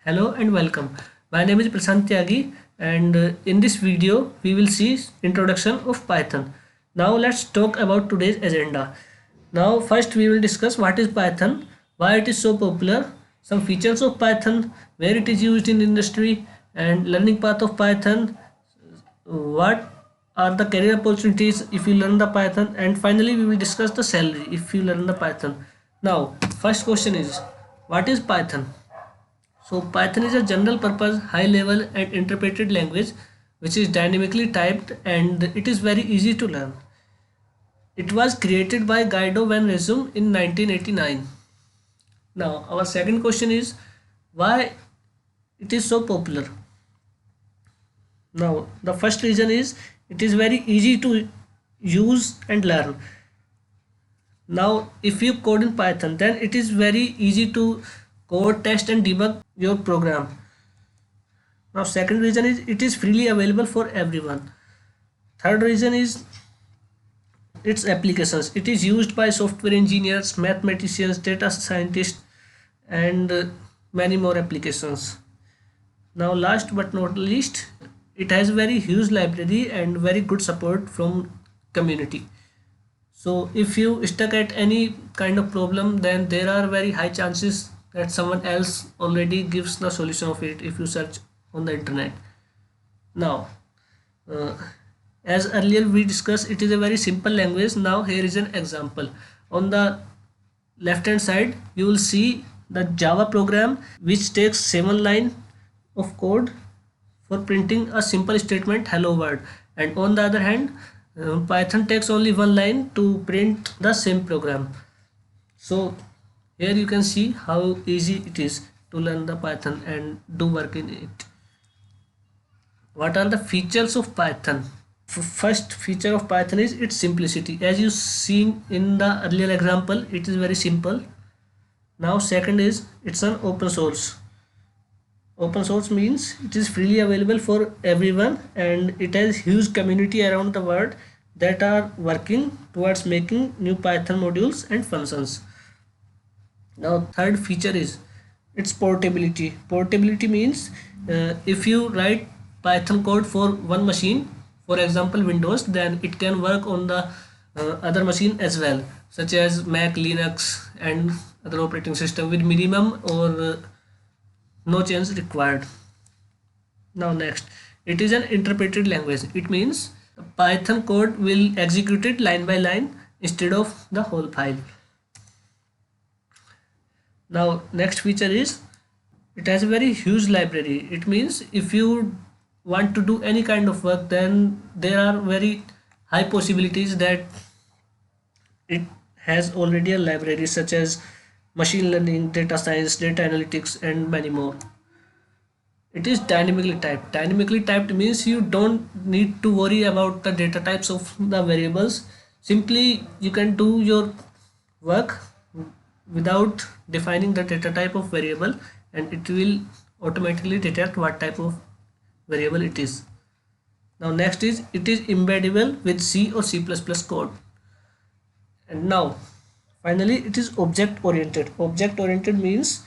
Hello and welcome. My name is Prashant Tyagi and in this video we will see introduction of Python. Now let's talk about today's agenda. Now first we will discuss what is Python, why it is so popular, some features of Python, where it is used in industry and learning path of Python, what are the career opportunities if you learn the Python, and finally we will discuss the salary if you learn the Python. Now first question is, what is Python? So Python is a general purpose, high level and interpreted language which is dynamically typed and it is very easy to learn. It was created by Guido van Rossum in 1989. Now our second question is, why it is so popular? Now the first reason is it is very easy to use and learn. Now if you code in Python, then it is very easy to code, test and debug your program. Now second reason is it is freely available for everyone. Third reason is its applications. It is used by software engineers, mathematicians, data scientists and many more applications. Now last but not least, it has very huge library and very good support from community. So if you stuck at any kind of problem, then there are very high chances that someone else already gives the solution of it if you search on the internet. Now uh, as earlier we discussed, it is a very simple language. Now here is an example. On the left hand side you will see the Java program which takes 7 line of code for printing a simple statement hello world, and on the other hand Python takes only one line to print the same program. So here you can see how easy it is to learn the Python and do work in it. What are the features of Python? First feature of Python is its simplicity. As you seen in the earlier example, it is very simple. Now second is it's an open source. Open source means it is freely available for everyone and it has huge community around the world that are working towards making new Python modules and functions. Now third feature is its portability. Portability means if you write Python code for one machine, for example Windows, then it can work on the other machine as well, such as Mac, Linux and other operating system with minimum or no change required. Now next, it is an interpreted language. It means Python code will execute it line by line instead of the whole file. Now next feature is it has a very huge library. It means if you want to do any kind of work, then there are very high possibilities that it has already a library such as machine learning, data science, data analytics and many more. It is dynamically typed. Dynamically typed means you don't need to worry about the data types of the variables. Simply you can do your work without defining the data type of variable and it will automatically detect what type of variable it is. Now next is it is embeddable with C or C++ code. And now finally it is object oriented. Object oriented means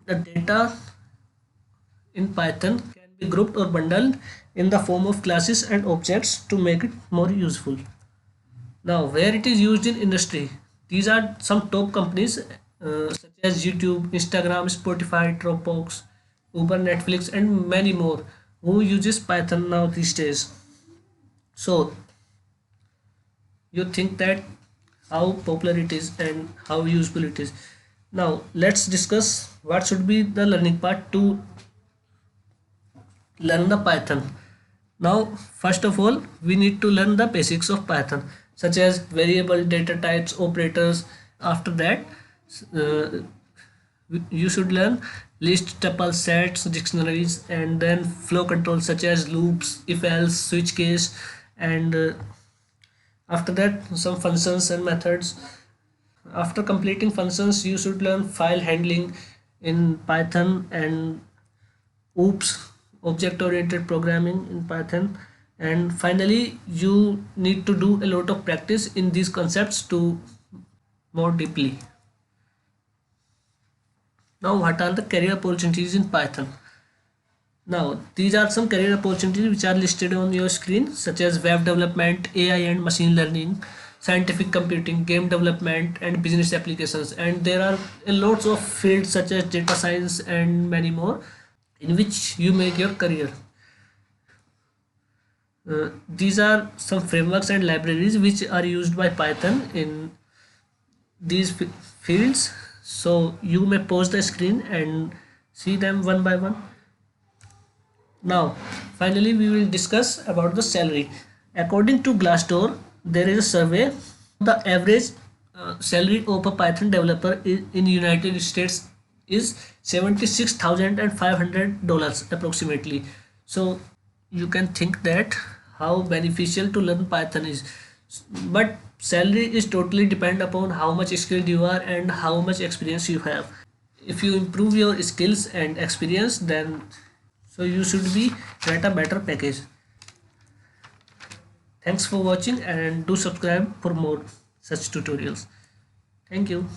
the data in Python can be grouped or bundled in the form of classes and objects to make it more useful. Now where it is used in industry, these are some top companies such as YouTube, Instagram, Spotify, Dropbox, Uber, Netflix and many more who uses Python now these days. So you think that how popular it is and how useful it is. Now let's discuss what should be the learning part to learn the Python. Now first of all we need to learn the basics of Python such as variable, data types, operators. After that uh, you should learn list, tuple, sets, dictionaries and then flow control such as loops, if else, switch case and after that some functions and methods. After completing functions you should learn file handling in Python and OOPS, object oriented programming in Python, and finally you need to do a lot of practice in these concepts to more deeply. Now, what are the career opportunities in Python? Now, these are some career opportunities which are listed on your screen, such as web development, AI and machine learning, scientific computing, game development, and business applications. And there are lots of fields such as data science and many more in which you make your career. These are some frameworks and libraries which are used by Python in these fields. So you may pause the screen and see them one by one. Now, finally, we will discuss about the salary. According to Glassdoor, there is a survey. The average salary of a Python developer in United States is $76,500 approximately. So you can think that how beneficial to learn Python is. But salary is totally depend upon how much skilled you are and how much experience you have. If you improve your skills and experience, then so you should be get a better package. Thanks for watching and do subscribe for more such tutorials. Thank you.